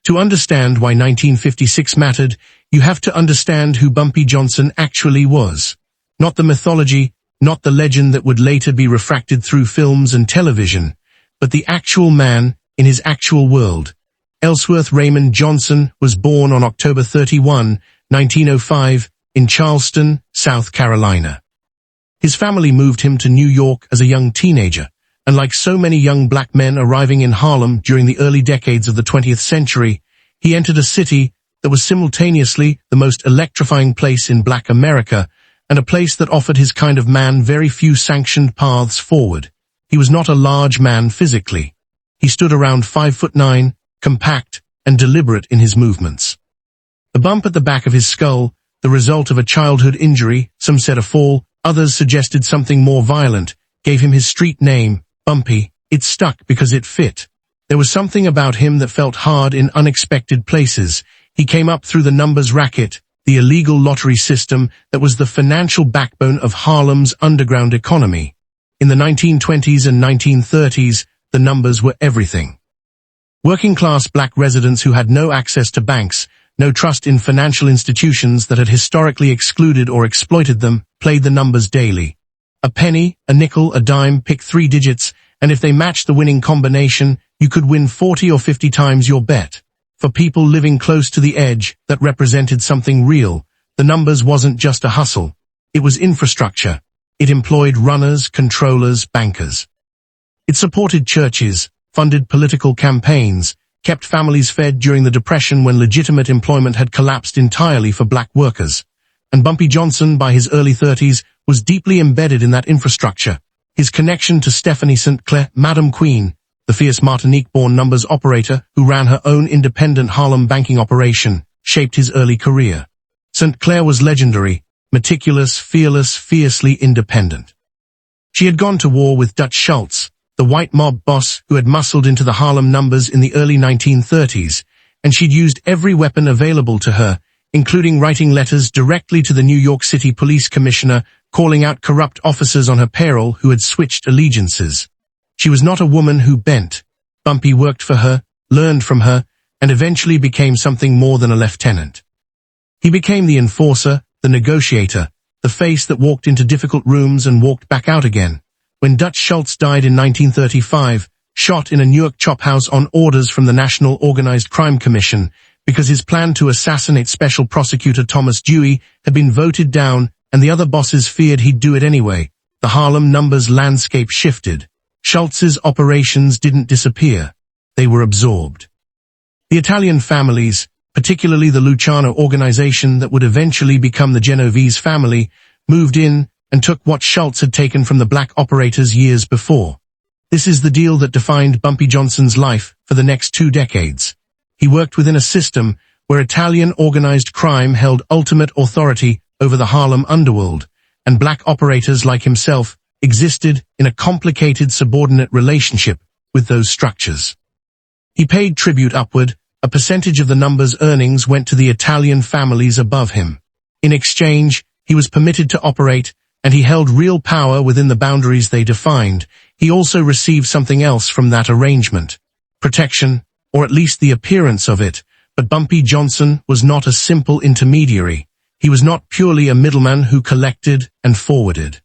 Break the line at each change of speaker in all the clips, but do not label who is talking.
To understand why 1956 mattered, you have to understand who Bumpy Johnson actually was. Not the mythology, not the legend that would later be refracted through films and television, but the actual man in his actual world. Ellsworth Raymond Johnson was born on October 31, 1905, in Charleston, South Carolina. His family moved him to New York as a young teenager, and like so many young black men arriving in Harlem during the early decades of the 20th century, he entered a city that was simultaneously the most electrifying place in black America, and a place that offered his kind of man very few sanctioned paths forward. He was not a large man physically. He stood around 5'9", compact and deliberate in his movements. The bump at the back of his skull, the result of a childhood injury, some said a fall, others suggested something more violent, gave him his street name, Bumpy. It stuck because it fit. There was something about him that felt hard in unexpected places. He came up through the numbers racket, the illegal lottery system that was the financial backbone of Harlem's underground economy. In the 1920s and 1930s, the numbers were everything. Working-class black residents who had no access to banks, no trust in financial institutions that had historically excluded or exploited them, played the numbers daily. A penny, a nickel, a dime, pick 3 digits, and if they matched the winning combination, you could win 40 or 50 times your bet. For people living close to the edge that represented something real, the numbers wasn't just a hustle. It was infrastructure. It employed runners, controllers, bankers. It supported churches, funded political campaigns, kept families fed during the Depression when legitimate employment had collapsed entirely for black workers. And Bumpy Johnson, by his early 30s, was deeply embedded in that infrastructure. His connection to Stephanie St. Clair, Madam Queen, the fierce Martinique-born numbers operator who ran her own independent Harlem banking operation, shaped his early career. St. Clair was legendary, meticulous, fearless, fiercely independent. She had gone to war with Dutch Schultz, the white mob boss who had muscled into the Harlem numbers in the early 1930s, and she'd used every weapon available to her, including writing letters directly to the New York City Police Commissioner, calling out corrupt officers on her payroll who had switched allegiances. She was not a woman who bent. Bumpy worked for her, learned from her, and eventually became something more than a lieutenant. He became the enforcer, the negotiator, the face that walked into difficult rooms and walked back out again. When Dutch Schultz died in 1935, shot in a Newark chop house on orders from the National Organized Crime Commission, because his plan to assassinate Special Prosecutor Thomas Dewey had been voted down and the other bosses feared he'd do it anyway, the Harlem numbers landscape shifted. Schultz's operations didn't disappear. They were absorbed. The Italian families, particularly the Luciano organization that would eventually become the Genovese family, moved in and took what Schultz had taken from the black operators years before. This is the deal that defined Bumpy Johnson's life for the next 2 decades. He worked within a system where Italian organized crime held ultimate authority over the Harlem underworld, and black operators like himself existed in a complicated subordinate relationship with those structures. He paid tribute upward. A percentage of the numbers' earnings went to the Italian families above him. In exchange, he was permitted to operate, and he held real power within the boundaries they defined. He also received something else from that arrangement: protection, or at least the appearance of it. But Bumpy Johnson was not a simple intermediary. He was not purely a middleman who collected and forwarded.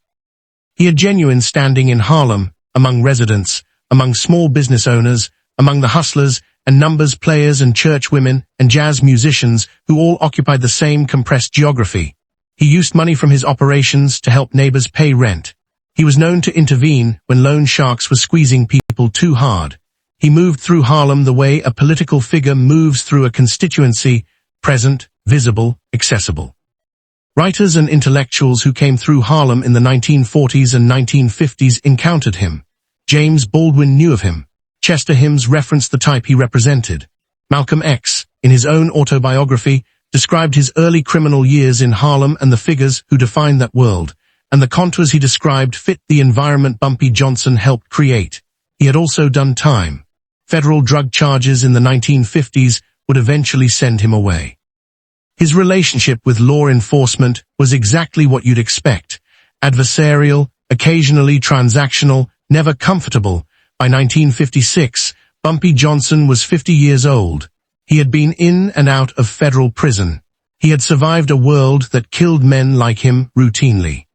He had genuine standing in Harlem, among residents, among small business owners, among the hustlers and numbers players and church women and jazz musicians who all occupied the same compressed geography. He used money from his operations to help neighbors pay rent. He was known to intervene when loan sharks were squeezing people too hard. He moved through Harlem the way a political figure moves through a constituency: present, visible, accessible. Writers and intellectuals who came through Harlem in the 1940s and 1950s encountered him. James Baldwin knew of him. Chester Himes referenced the type he represented. Malcolm X, in his own autobiography, described his early criminal years in Harlem and the figures who defined that world, and the contours he described fit the environment Bumpy Johnson helped create. He had also done time. Federal drug charges in the 1950s would eventually send him away. His relationship with law enforcement was exactly what you'd expect: adversarial, occasionally transactional, never comfortable. By 1956, Bumpy Johnson was 50 years old. He had been in and out of federal prison. He had survived a world that killed men like him routinely.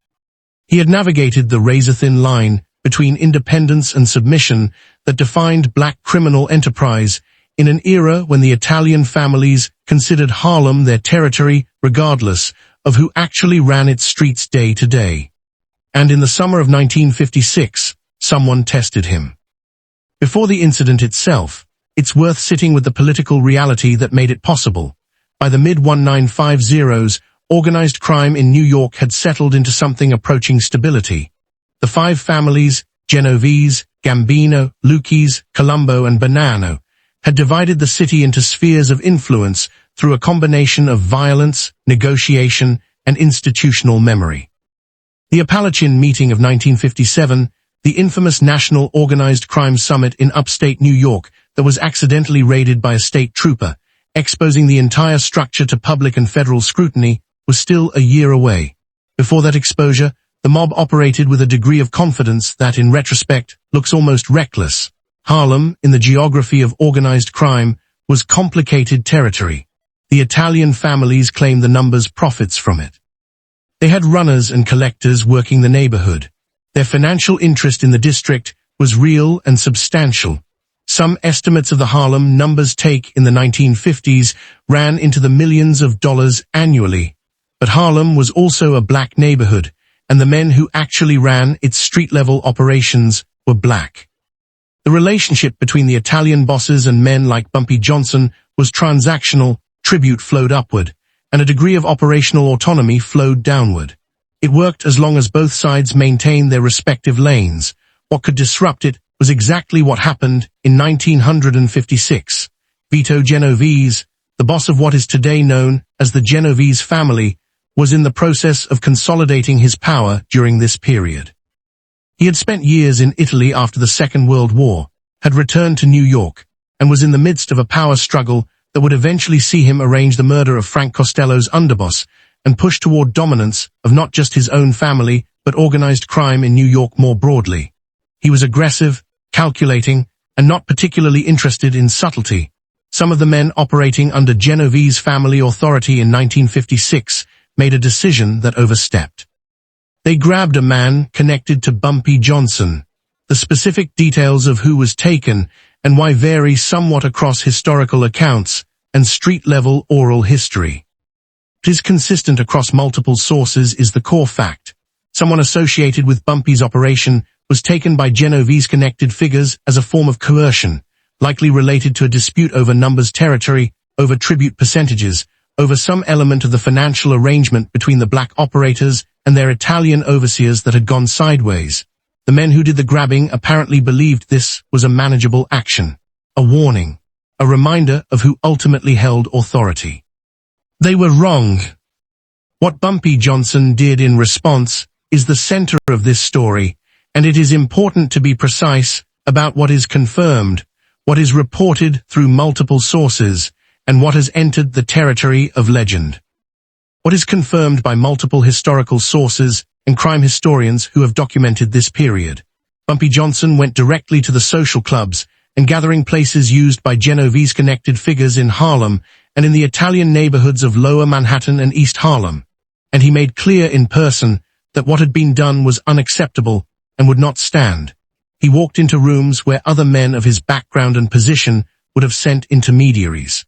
He had navigated the razor-thin line between independence and submission that defined black criminal enterprise in an era when the Italian families considered Harlem their territory regardless of who actually ran its streets day to day. And in the summer of 1956, someone tested him. Before the incident itself, it's worth sitting with the political reality that made it possible. By the mid-1950s, organized crime in New York had settled into something approaching stability. The five families, Genovese, Gambino, Lucchese, Colombo, and Bonanno, had divided the city into spheres of influence through a combination of violence, negotiation, and institutional memory. The Appalachian Meeting of 1957, the infamous National Organized Crime Summit in upstate New York that was accidentally raided by a state trooper, exposing the entire structure to public and federal scrutiny, was still a year away. Before that exposure, the mob operated with a degree of confidence that, in retrospect, looks almost reckless. Harlem, in the geography of organized crime, was complicated territory. The Italian families claimed the numbers profits from it. They had runners and collectors working the neighborhood. Their financial interest in the district was real and substantial. Some estimates of the Harlem numbers take in the 1950s ran into the millions of dollars annually. But Harlem was also a black neighborhood, and the men who actually ran its street-level operations were black. The relationship between the Italian bosses and men like Bumpy Johnson was transactional, tribute flowed upward, and a degree of operational autonomy flowed downward. It worked as long as both sides maintained their respective lanes. What could disrupt it was exactly what happened in 1956. Vito Genovese, the boss of what is today known as the Genovese family, was in the process of consolidating his power during this period. He had spent years in Italy after the Second World War, had returned to New York, and was in the midst of a power struggle that would eventually see him arrange the murder of Frank Costello's underboss and push toward dominance of not just his own family, but organized crime in New York more broadly. He was aggressive, calculating, and not particularly interested in subtlety. Some of the men operating under Genovese family authority in 1956 made a decision that overstepped. They grabbed a man connected to Bumpy Johnson. The specific details of who was taken and why vary somewhat across historical accounts and street-level oral history. What is consistent across multiple sources is the core fact. Someone associated with Bumpy's operation was taken by Genovese-connected figures as a form of coercion, likely related to a dispute over numbers territory, over tribute percentages, over some element of the financial arrangement between the black operators and their Italian overseers that had gone sideways. The men who did the grabbing apparently believed this was a manageable action, a warning, a reminder of who ultimately held authority. They were wrong. What Bumpy Johnson did in response is the center of this story, and it is important to be precise about what is confirmed, what is reported through multiple sources, and what has entered the territory of legend. What is confirmed by multiple historical sources and crime historians who have documented this period. Bumpy Johnson went directly to the social clubs and gathering places used by Genovese-connected figures in Harlem and in the Italian neighborhoods of Lower Manhattan and East Harlem, and he made clear in person that what had been done was unacceptable and would not stand. He walked into rooms where other men of his background and position would have sent intermediaries.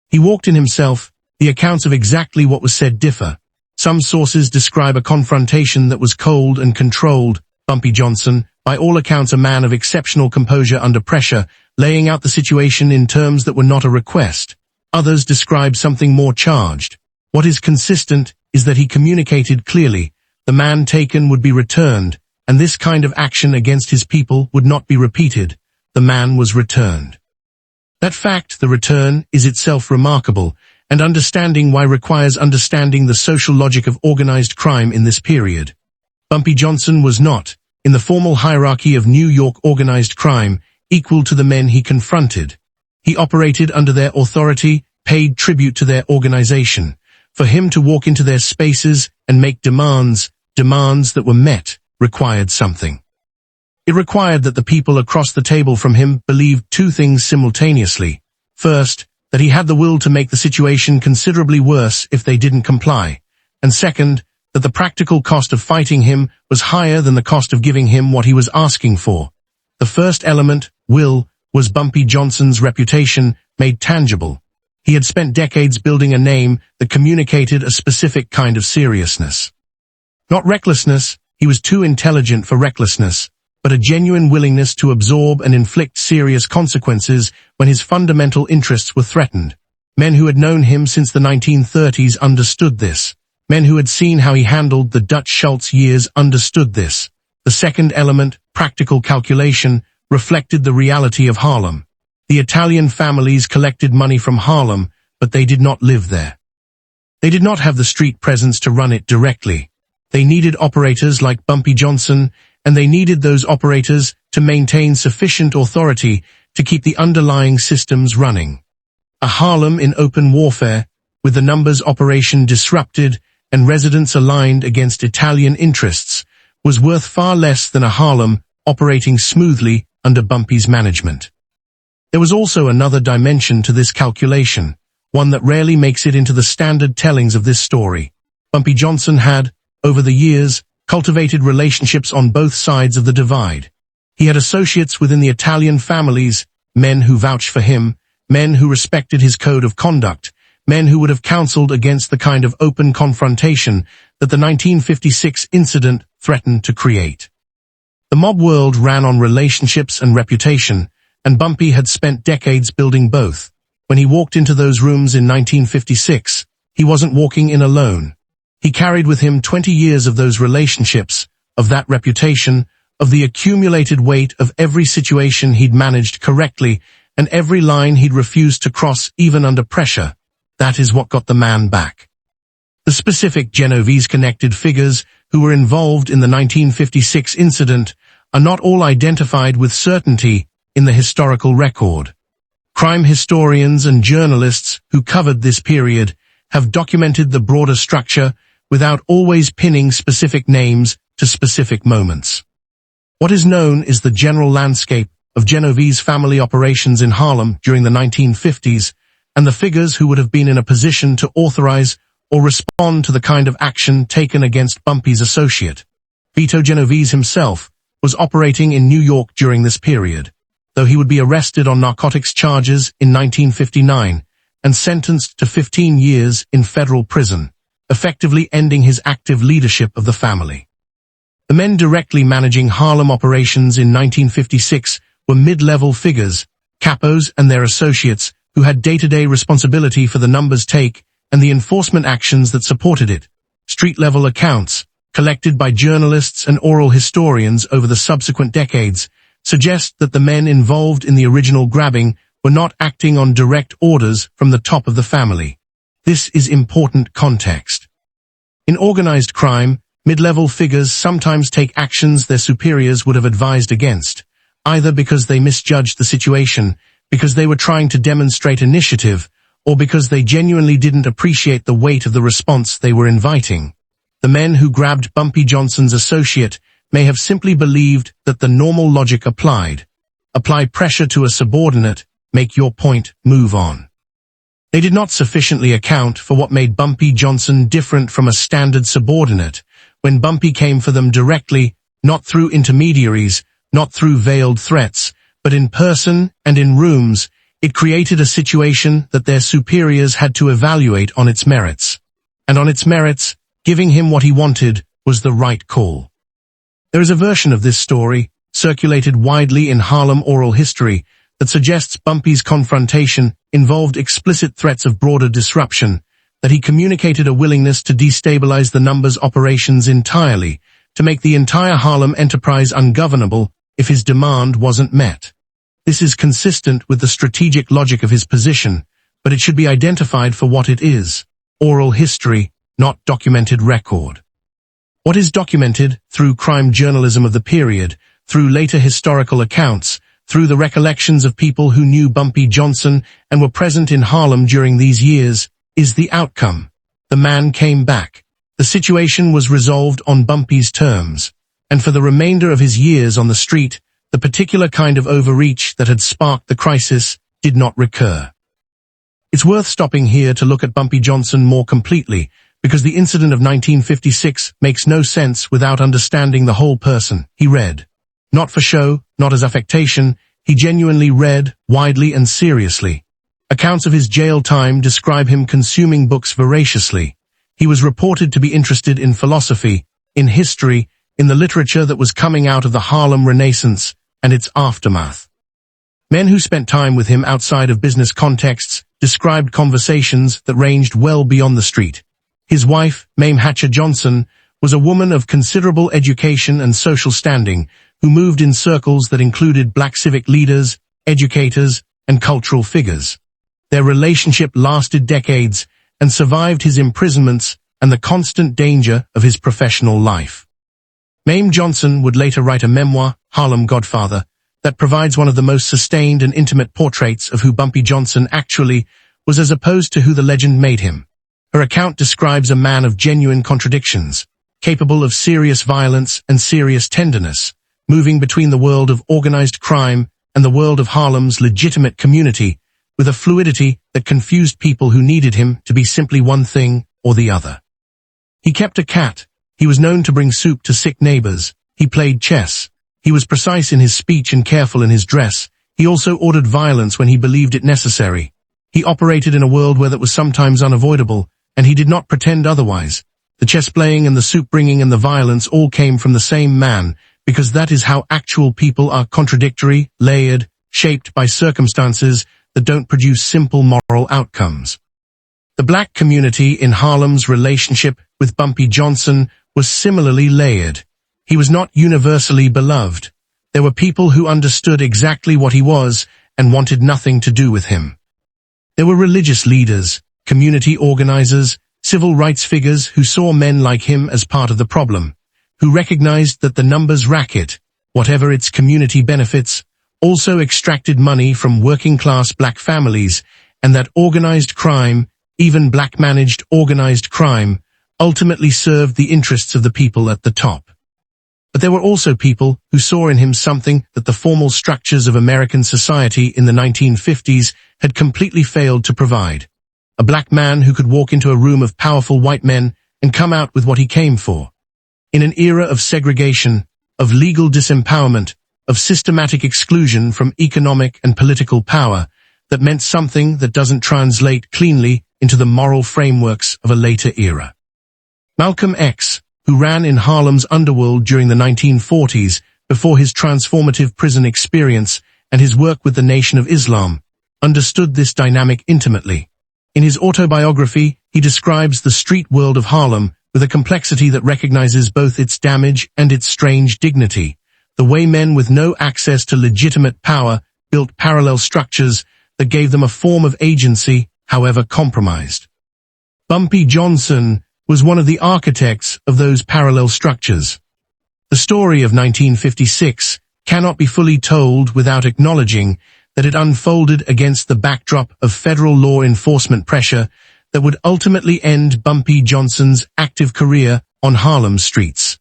He walked in himself. The accounts of exactly what was said differ. Some sources describe a confrontation that was cold and controlled. Bumpy Johnson, by all accounts a man of exceptional composure under pressure, laying out the situation in terms that were not a request. Others describe something more charged. What is consistent is that he communicated clearly. The man taken would be returned, and this kind of action against his people would not be repeated. The man was returned. That fact, the return, is itself remarkable, and understanding why requires understanding the social logic of organized crime in this period. Bumpy Johnson was not, in the formal hierarchy of New York organized crime, equal to the men he confronted. He operated under their authority, paid tribute to their organization. For him to walk into their spaces and make demands that were met, required something. It required that the people across the table from him believed two things simultaneously. First, that he had the will to make the situation considerably worse if they didn't comply, and second, that the practical cost of fighting him was higher than the cost of giving him what he was asking for. The first element, will, was Bumpy Johnson's reputation made tangible. He had spent decades building a name that communicated a specific kind of seriousness. Not recklessness, he was too intelligent for recklessness, but a genuine willingness to absorb and inflict serious consequences when his fundamental interests were threatened. Men who had known him since the 1930s understood this. Men who had seen how he handled the Dutch Schultz years understood this. The second element, practical calculation, reflected the reality of Harlem. The Italian families collected money from Harlem, but they did not live there. They did not have the street presence to run it directly. They needed operators like Bumpy Johnson, and they needed those operators to maintain sufficient authority to keep the underlying systems running. A Harlem in open warfare, with the numbers operation disrupted and residents aligned against Italian interests, was worth far less than a Harlem operating smoothly under Bumpy's management. There was also another dimension to this calculation, one that rarely makes it into the standard tellings of this story. Bumpy Johnson had, over the years, cultivated relationships on both sides of the divide. He had associates within the Italian families, men who vouched for him, men who respected his code of conduct, men who would have counseled against the kind of open confrontation that the 1956 incident threatened to create. The mob world ran on relationships and reputation, and Bumpy had spent decades building both. When he walked into those rooms in 1956, he wasn't walking in alone. He carried with him 20 years of those relationships, of that reputation, of the accumulated weight of every situation he'd managed correctly, and every line he'd refused to cross even under pressure. That is what got the man back. The specific Genovese-connected figures who were involved in the 1956 incident are not all identified with certainty in the historical record. Crime historians and journalists who covered this period have documented the broader structure without always pinning specific names to specific moments. What is known is the general landscape of Genovese family operations in Harlem during the 1950s, and the figures who would have been in a position to authorize or respond to the kind of action taken against Bumpy's associate. Vito Genovese himself was operating in New York during this period, though he would be arrested on narcotics charges in 1959 and sentenced to 15 years in federal prison, effectively ending his active leadership of the family. The men directly managing Harlem operations in 1956 were mid-level figures, capos and their associates, who had day-to-day responsibility for the numbers take and the enforcement actions that supported it. Street-level accounts, collected by journalists and oral historians over the subsequent decades, suggest that the men involved in the original grabbing were not acting on direct orders from the top of the family. This is important context. In organized crime, mid-level figures sometimes take actions their superiors would have advised against, either because they misjudged the situation, because they were trying to demonstrate initiative, or because they genuinely didn't appreciate the weight of the response they were inviting. The men who grabbed Bumpy Johnson's associate may have simply believed that the normal logic applied. Apply pressure to a subordinate, make your point, move on. They did not sufficiently account for what made Bumpy Johnson different from a standard subordinate. When Bumpy came for them directly, not through intermediaries, not through veiled threats, but in person and in rooms, it created a situation that their superiors had to evaluate on its merits. And on its merits, giving him what he wanted was the right call. There is a version of this story, circulated widely in Harlem oral history, that suggests Bumpy's confrontation involved explicit threats of broader disruption, that he communicated a willingness to destabilize the numbers operations entirely, to make the entire Harlem enterprise ungovernable if his demand wasn't met. This is consistent with the strategic logic of his position, but it should be identified for what it is: oral history, not documented record. What is documented through crime journalism of the period, through later historical accounts, through the recollections of people who knew Bumpy Johnson and were present in Harlem during these years, is the outcome. The man came back. The situation was resolved on Bumpy's terms, and for the remainder of his years on the street, the particular kind of overreach that had sparked the crisis did not recur. It's worth stopping here to look at Bumpy Johnson more completely, because the incident of 1956 makes no sense without understanding the whole person. He read. Not for show, not as affectation, he genuinely read, widely and seriously. Accounts of his jail time describe him consuming books voraciously. He was reported to be interested in philosophy, in history, in the literature that was coming out of the Harlem Renaissance and its aftermath. Men who spent time with him outside of business contexts described conversations that ranged well beyond the street. His wife, Mame Hatcher Johnson, was a woman of considerable education and social standing who moved in circles that included black civic leaders, educators, and cultural figures. Their relationship lasted decades and survived his imprisonments and the constant danger of his professional life. Mame Johnson would later write a memoir, Harlem Godfather, that provides one of the most sustained and intimate portraits of who Bumpy Johnson actually was as opposed to who the legend made him. Her account describes a man of genuine contradictions, capable of serious violence and serious tenderness, moving between the world of organized crime and the world of Harlem's legitimate community, with a fluidity that confused people who needed him to be simply one thing or the other. He kept a cat. He was known to bring soup to sick neighbors. He played chess. He was precise in his speech and careful in his dress. He also ordered violence when he believed it necessary. He operated in a world where that was sometimes unavoidable, and he did not pretend otherwise. The chess playing and the soup bringing and the violence all came from the same man, because that is how actual people are: contradictory, layered, shaped by circumstances that don't produce simple moral outcomes. The black community in Harlem's relationship with Bumpy Johnson was similarly layered. He was not universally beloved. There were people who understood exactly what he was and wanted nothing to do with him. There were religious leaders, community organizers, civil rights figures who saw men like him as part of the problem, who recognized that the numbers racket, whatever its community benefits, also extracted money from working-class black families, and that organized crime, even black-managed organized crime, ultimately served the interests of the people at the top. But there were also people who saw in him something that the formal structures of American society in the 1950s had completely failed to provide. A black man who could walk into a room of powerful white men and come out with what he came for. In an era of segregation, of legal disempowerment, of systematic exclusion from economic and political power, that meant something that doesn't translate cleanly into the moral frameworks of a later era. Malcolm X, who ran in Harlem's Underworld during the 1940s before his transformative prison experience and his work with the Nation of Islam, understood this dynamic intimately. In his autobiography, he describes the street world of Harlem with a complexity that recognizes both its damage and its strange dignity, the way men with no access to legitimate power built parallel structures that gave them a form of agency, however compromised. Bumpy Johnson was one of the architects of those parallel structures. The story of 1956 cannot be fully told without acknowledging that it unfolded against the backdrop of federal law enforcement pressure that would ultimately end Bumpy Johnson's active career on Harlem streets.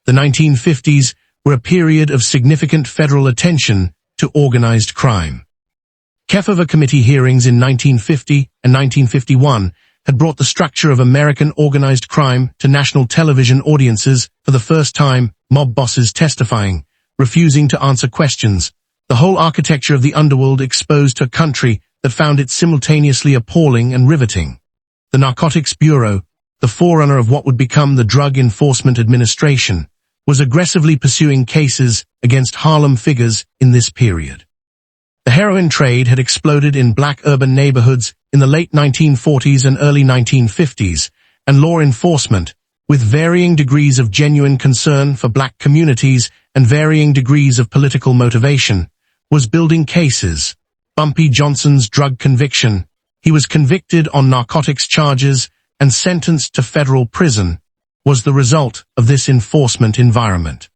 The 1950s were a period of significant federal attention to organized crime. Kefauver Committee hearings in 1950 and 1951 had brought the structure of American organized crime to national television audiences for the first time, mob bosses testifying, refusing to answer questions, the whole architecture of the underworld exposed to a country that found it simultaneously appalling and riveting. The Narcotics Bureau, the forerunner of what would become the Drug Enforcement Administration, was aggressively pursuing cases against Harlem figures in this period. The heroin trade had exploded in black urban neighborhoods in the late 1940s and early 1950s, and law enforcement, with varying degrees of genuine concern for black communities and varying degrees of political motivation, was building cases. Bumpy Johnson's drug conviction. He was convicted on narcotics charges and sentenced to federal prison, was the result of this enforcement environment.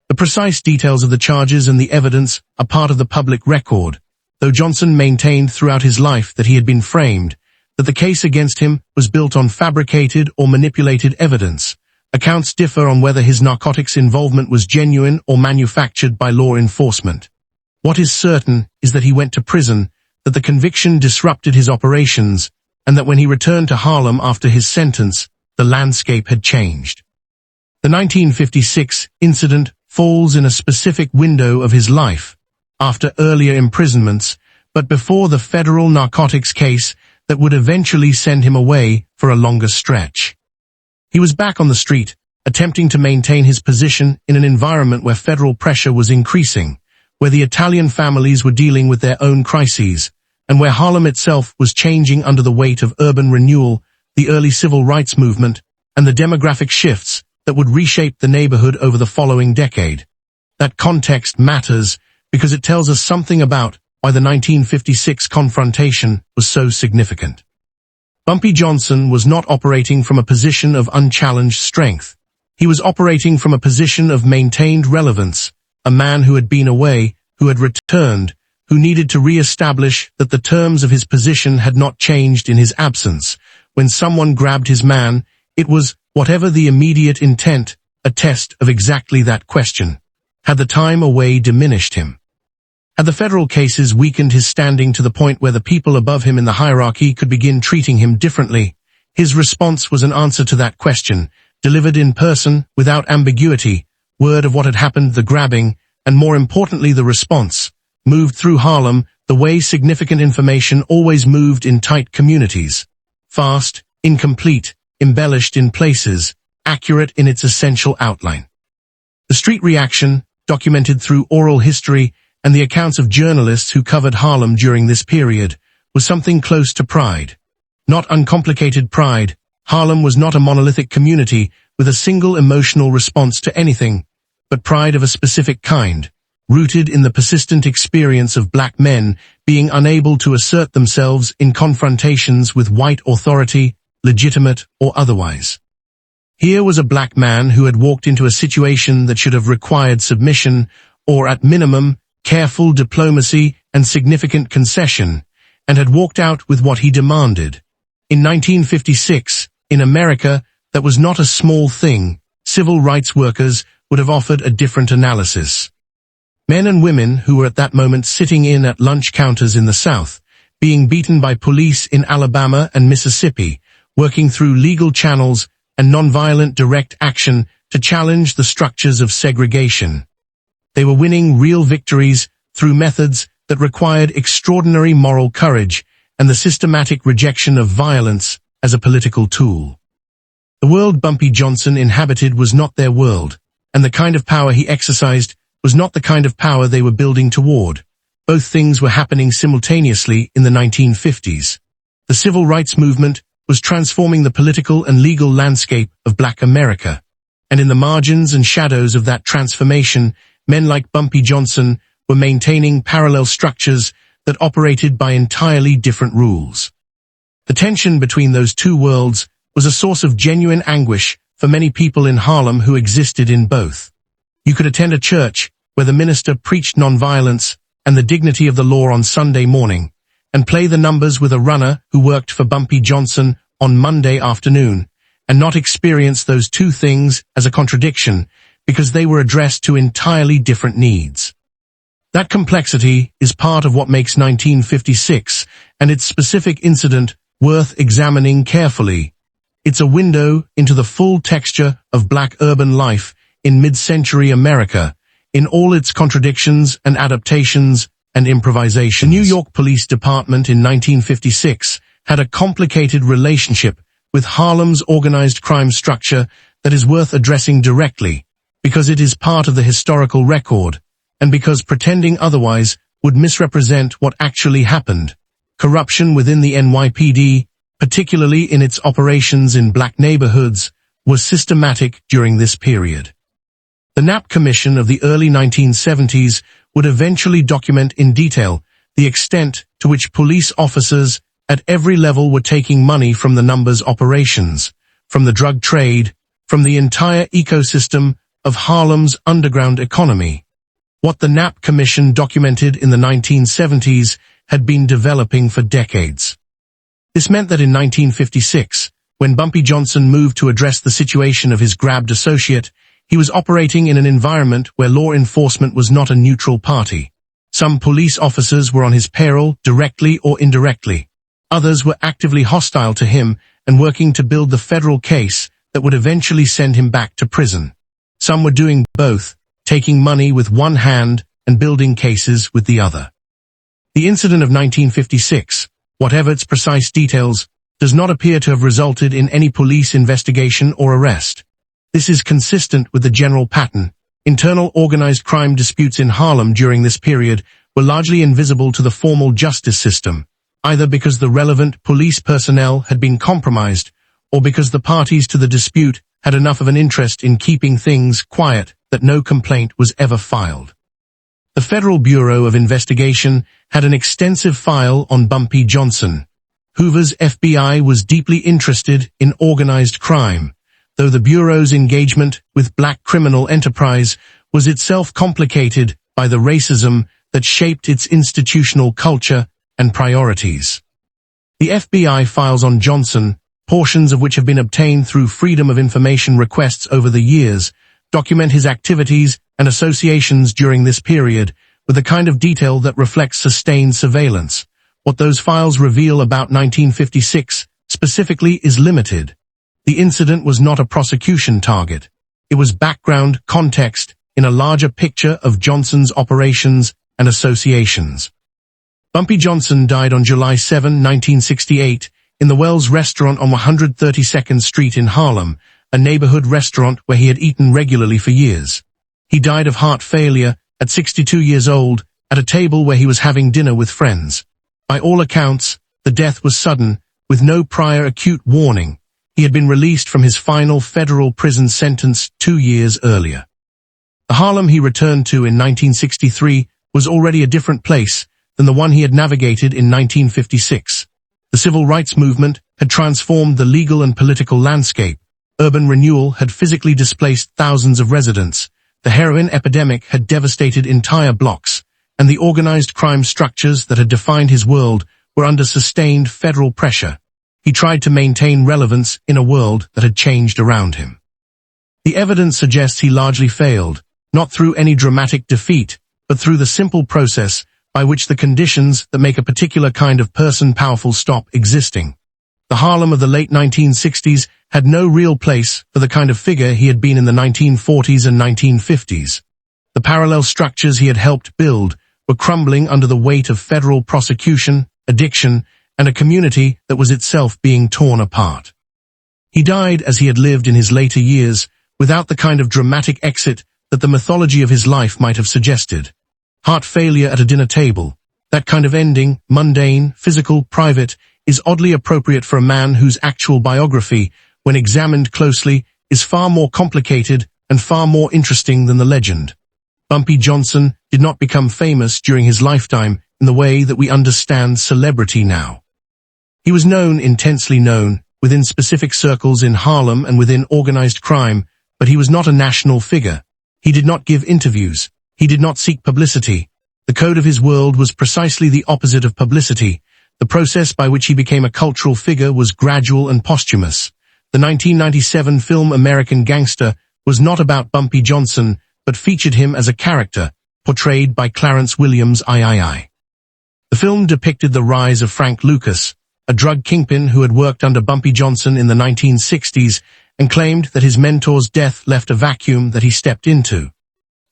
The precise details of the charges and the evidence are part of the public record, though Johnson maintained throughout his life that he had been framed, that the case against him was built on fabricated or manipulated evidence. Accounts differ on whether his narcotics involvement was genuine or manufactured by law enforcement. What is certain is that he went to prison, that the conviction disrupted his operations, and that when he returned to Harlem after his sentence, the landscape had changed. The 1956 incident falls in a specific window of his life, after earlier imprisonments, but before the federal narcotics case that would eventually send him away for a longer stretch. He was back on the street, attempting to maintain his position in an environment where federal pressure was increasing, where the Italian families were dealing with their own crises, and where Harlem itself was changing under the weight of urban renewal, the early civil rights movement, and the demographic shifts that would reshape the neighborhood over the following decade. That context matters because it tells us something about why the 1956 confrontation was so significant. Bumpy Johnson was not operating from a position of unchallenged strength. He was operating from a position of maintained relevance, a man who had been away, who had returned, who needed to re-establish that the terms of his position had not changed in his absence. When someone grabbed his man, it was, whatever the immediate intent, a test of exactly that question. Had the time away diminished him? Had the federal cases weakened his standing to the point where the people above him in the hierarchy could begin treating him differently? His response was an answer to that question, delivered in person, without ambiguity, word of what had happened, the grabbing, and more importantly the response, moved through Harlem the way significant information always moved in tight communities. Fast, incomplete, embellished in places, accurate in its essential outline. The street reaction, documented through oral history and the accounts of journalists who covered Harlem during this period, was something close to pride. Not uncomplicated pride. Harlem was not a monolithic community with a single emotional response to anything, but pride of a specific kind, rooted in the persistent experience of black men being unable to assert themselves in confrontations with white authority, legitimate or otherwise. Here was a black man who had walked into a situation that should have required submission, or at minimum, careful diplomacy and significant concession, and had walked out with what he demanded. In 1956, in America, that was not a small thing. Civil rights workers would have offered a different analysis. Men and women who were at that moment sitting in at lunch counters in the South, being beaten by police in Alabama and Mississippi, working through legal channels and nonviolent direct action to challenge the structures of segregation. They were winning real victories through methods that required extraordinary moral courage and the systematic rejection of violence as a political tool. The world Bumpy Johnson inhabited was not their world, and the kind of power he exercised was not the kind of power they were building toward. Both things were happening simultaneously in the 1950s. The civil rights movement was transforming the political and legal landscape of Black America, and in the margins and shadows of that transformation, men like Bumpy Johnson were maintaining parallel structures that operated by entirely different rules. The tension between those two worlds was a source of genuine anguish for many people in Harlem who existed in both. You could attend a church where the minister preached nonviolence and the dignity of the law on Sunday morning, and play the numbers with a runner who worked for Bumpy Johnson on Monday afternoon, and not experience those two things as a contradiction because they were addressed to entirely different needs. That complexity is part of what makes 1956 and its specific incident worth examining carefully. It's a window into the full texture of black urban life in mid-century America, in all its contradictions and adaptations and improvisations. The New York Police Department in 1956 had a complicated relationship with Harlem's organized crime structure that is worth addressing directly, because it is part of the historical record, and because pretending otherwise would misrepresent what actually happened. Corruption within the NYPD, particularly in its operations in black neighborhoods, was systematic during this period. The Knapp Commission of the early 1970s would eventually document in detail the extent to which police officers at every level were taking money from the numbers operations, from the drug trade, from the entire ecosystem of Harlem's underground economy. What the Knapp Commission documented in the 1970s had been developing for decades. This meant that in 1956, when Bumpy Johnson moved to address the situation of his grabbed associate, he was operating in an environment where law enforcement was not a neutral party. Some police officers were on his payroll, directly or indirectly. Others were actively hostile to him and working to build the federal case that would eventually send him back to prison. Some were doing both, taking money with one hand and building cases with the other. The incident of 1956, whatever its precise details, does not appear to have resulted in any police investigation or arrest. This is consistent with the general pattern. Internal organized crime disputes in Harlem during this period were largely invisible to the formal justice system, either because the relevant police personnel had been compromised or because the parties to the dispute had enough of an interest in keeping things quiet that no complaint was ever filed. The Federal Bureau of Investigation had an extensive file on Bumpy Johnson. Hoover's FBI was deeply interested in organized crime, though the Bureau's engagement with black criminal enterprise was itself complicated by the racism that shaped its institutional culture and priorities. The FBI files on Johnson, portions of which have been obtained through Freedom of Information requests over the years, document his activities and associations during this period with a kind of detail that reflects sustained surveillance. What those files reveal about 1956 specifically is limited. The incident was not a prosecution target. It was background context in a larger picture of Johnson's operations and associations. Bumpy Johnson died on July 7, 1968, in the Wells restaurant on 132nd Street in Harlem, a neighborhood restaurant where he had eaten regularly for years. He died of heart failure at 62 years old at a table where he was having dinner with friends. By all accounts, the death was sudden, with no prior acute warning. He had been released from his final federal prison sentence 2 years earlier. The Harlem he returned to in 1963 was already a different place than the one he had navigated in 1956. The civil rights movement had transformed the legal and political landscape. Urban renewal had physically displaced thousands of residents. The heroin epidemic had devastated entire blocks, and the organized crime structures that had defined his world were under sustained federal pressure. He tried to maintain relevance in a world that had changed around him. The evidence suggests he largely failed, not through any dramatic defeat, but through the simple process by which the conditions that make a particular kind of person powerful stop existing. The Harlem of the late 1960s had no real place for the kind of figure he had been in the 1940s and 1950s. The parallel structures he had helped build were crumbling under the weight of federal prosecution, addiction, and a community that was itself being torn apart. He died as he had lived in his later years, without the kind of dramatic exit that the mythology of his life might have suggested. Heart failure at a dinner table, that kind of ending, mundane, physical, private, is oddly appropriate for a man whose actual biography, when examined closely, is far more complicated and far more interesting than the legend. Bumpy Johnson did not become famous during his lifetime in the way that we understand celebrity now. He was known, intensely known, within specific circles in Harlem and within organized crime, but he was not a national figure. He did not give interviews. He did not seek publicity. The code of his world was precisely the opposite of publicity. The process by which he became a cultural figure was gradual and posthumous. The 1997 film American Gangster was not about Bumpy Johnson, but featured him as a character, portrayed by Clarence Williams III. The film depicted the rise of Frank Lucas, a drug kingpin who had worked under Bumpy Johnson in the 1960s and claimed that his mentor's death left a vacuum that he stepped into.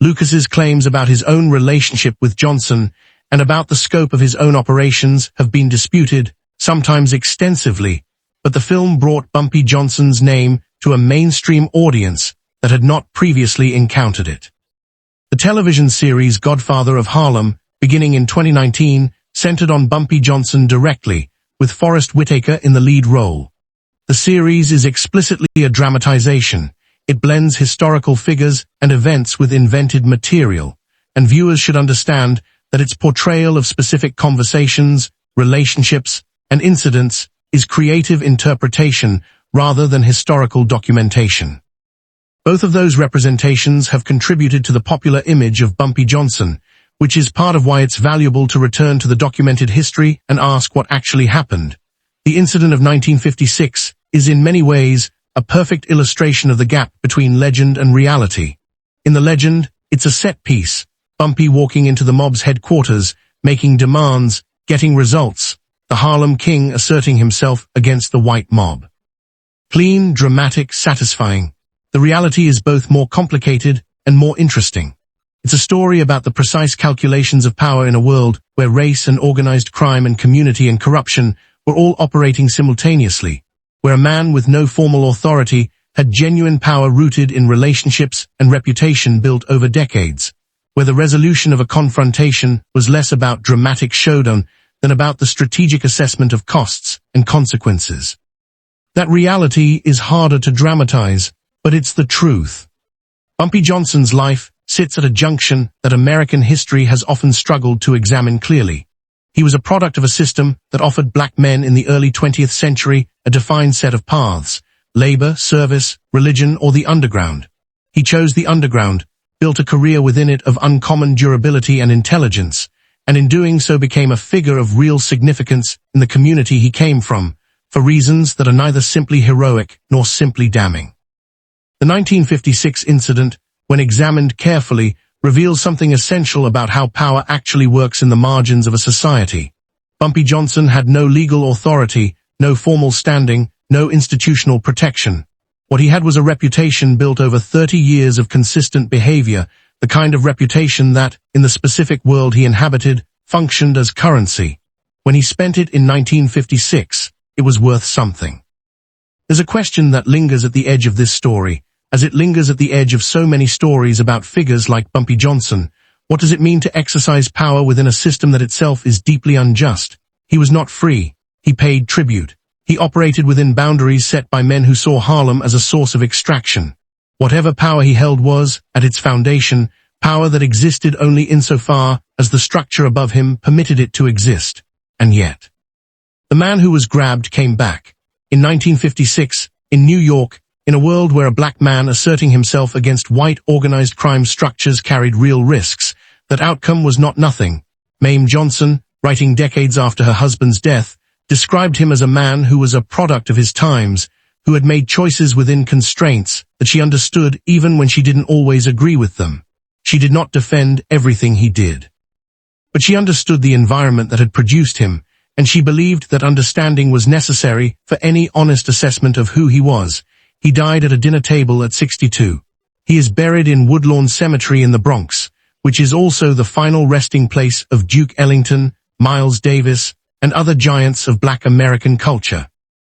Lucas's claims about his own relationship with Johnson and about the scope of his own operations have been disputed, sometimes extensively, but the film brought Bumpy Johnson's name to a mainstream audience that had not previously encountered it. The television series Godfather of Harlem, beginning in 2019, centered on Bumpy Johnson directly, with Forrest Whitaker in the lead role. The series is explicitly a dramatization. It blends historical figures and events with invented material, and viewers should understand that its portrayal of specific conversations, relationships, and incidents is creative interpretation rather than historical documentation. Both of those representations have contributed to the popular image of Bumpy Johnson, which is part of why it's valuable to return to the documented history and ask what actually happened. The incident of 1956 is in many ways a perfect illustration of the gap between legend and reality. In the legend, it's a set piece, Bumpy walking into the mob's headquarters, making demands, getting results, the Harlem King asserting himself against the white mob. Clean, dramatic, satisfying. The reality is both more complicated and more interesting. It's a story about the precise calculations of power in a world where race and organized crime and community and corruption were all operating simultaneously, where a man with no formal authority had genuine power rooted in relationships and reputation built over decades, where the resolution of a confrontation was less about dramatic showdown than about the strategic assessment of costs and consequences. That reality is harder to dramatize, but it's the truth. Bumpy Johnson's life sits at a junction that American history has often struggled to examine clearly. He was a product of a system that offered black men in the early 20th century a defined set of paths: labor, service, religion, or the underground. He chose the underground, built a career within it of uncommon durability and intelligence, and in doing so became a figure of real significance in the community he came from, for reasons that are neither simply heroic nor simply damning. The 1956 incident, when examined carefully, reveals something essential about how power actually works in the margins of a society. Bumpy Johnson had no legal authority, no formal standing, no institutional protection. What he had was a reputation built over 30 years of consistent behavior, the kind of reputation that, in the specific world he inhabited, functioned as currency. When he spent it in 1956, it was worth something. There's a question that lingers at the edge of this story, as it lingers at the edge of so many stories about figures like Bumpy Johnson. What does it mean to exercise power within a system that itself is deeply unjust? He was not free. He paid tribute. He operated within boundaries set by men who saw Harlem as a source of extraction. Whatever power he held was, at its foundation, power that existed only insofar as the structure above him permitted it to exist. And yet, the man who was grabbed came back. In 1956, in New York, in a world where a black man asserting himself against white organized crime structures carried real risks, that outcome was not nothing. Mame Johnson, writing decades after her husband's death, described him as a man who was a product of his times, who had made choices within constraints that she understood even when she didn't always agree with them. She did not defend everything he did. But she understood the environment that had produced him, and she believed that understanding was necessary for any honest assessment of who he was. He died at a dinner table at 62. He is buried in Woodlawn Cemetery in the Bronx, which is also the final resting place of Duke Ellington, Miles Davis, and other giants of black American culture.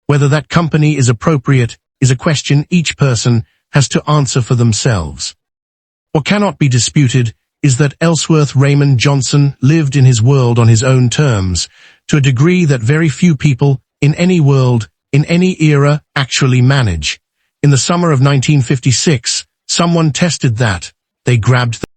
Whether that company is appropriate is a question each person has to answer for themselves. What cannot be disputed is that Ellsworth Raymond Johnson lived in his world on his own terms, to a degree that very few people, in any world, in any era, actually manage. In the summer of 1956, someone tested that. They grabbed